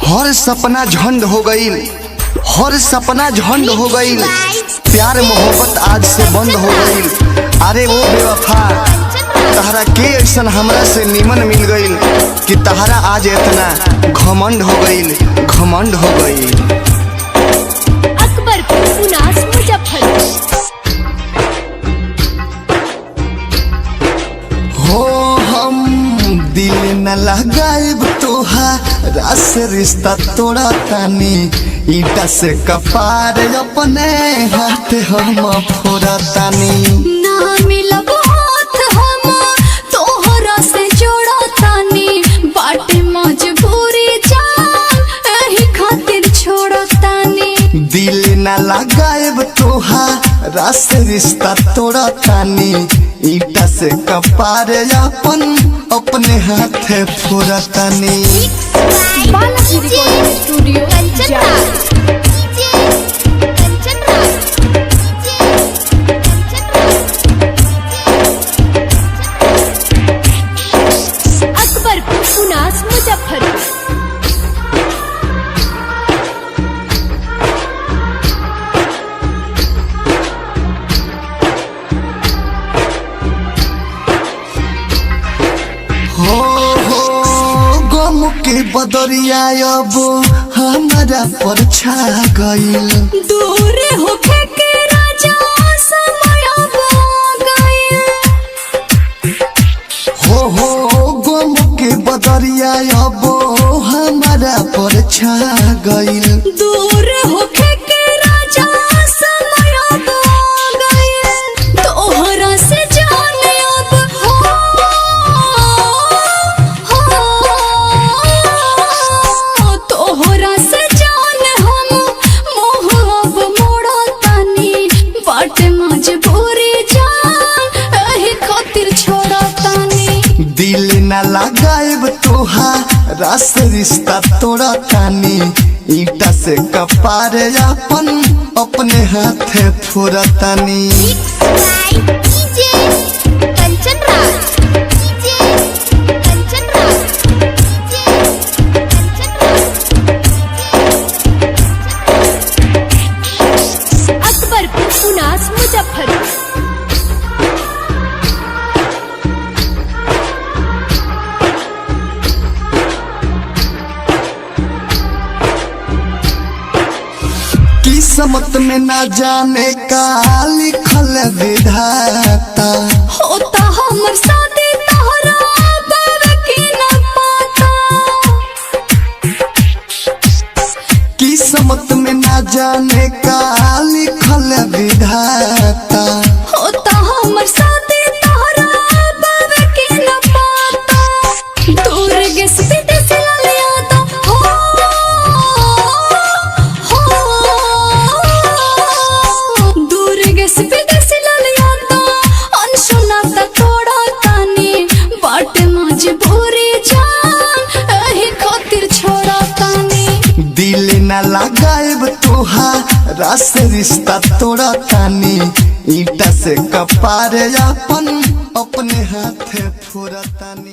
हर सपना झंड हो गईल, हर सपना झंड हो गईल। प्यार मोहब्बत आज से बंद हो गईल। अरे वो बेवफा, तहरा के ऐसन हमरा से निमन मिल गईल कि तहरा आज इतना घमंड हो गईल, घमंड हो गईल। अकबरपुर, पुनास, मुजफ्फरपुर। हो हम दिल न लगाएब तोहारा से रिश्ता तोड़ा तानी, ईटा से कपार अपने हाथ हम फोड़ा तानी। ना मिलब हाथ हम तोहरा से जोड़ा तानी, बाटे मजबूरी जान एही खातिर छोड़ा तानी। दिल न लगाएब तोहारा से रिश्ता तोड़ा तानी, ईटा से कपार अपन अपने हाथ फोड़ा तानी। Balaji recording studio, Akbarpur, Punas, Muzaffarpur. गम के बदरिया अब हमारा पर छा गईल। दूर होके के राजा समय अब आ गईल। हो गम के बदरिया अब हमारा पर छा गईल। दूर होके के राजा समय अब आ गईल। तोहरा से जाने अब तोहरा से जाने हम मोह अब मोड़ा तानी, बाटे मजबूरी जान एही खातिर छोड़ा तानी। दिल न लगाएब तोहारा से रिश्ता तोड़ा तानी, ईटा से कपार अपन अपने हाथ फोड़ा तानी। अकबरपुर, पुनास, मुजफ्फरपुर। किस्मत में ना जाने का लिखल विधाता, होता हमर शादी तोहरा बाबा के न पाता। किस्मत में ना जाने का लिखल विधाता, होता हमर शादी तोहरा बाबा के न पाता। दूर गैस विदेश लिया तो दूर गैस विदेश लिया तो अनसुना ता तोड़ा तानी, बाटे मजबूरी जान एही खातिर छोड़ा तानी। दिल न लगाएब तोहारा से रिश्ता तोड़ा तानी, ईटा से कपार अपन अपने हाथ फोड़ा तानी।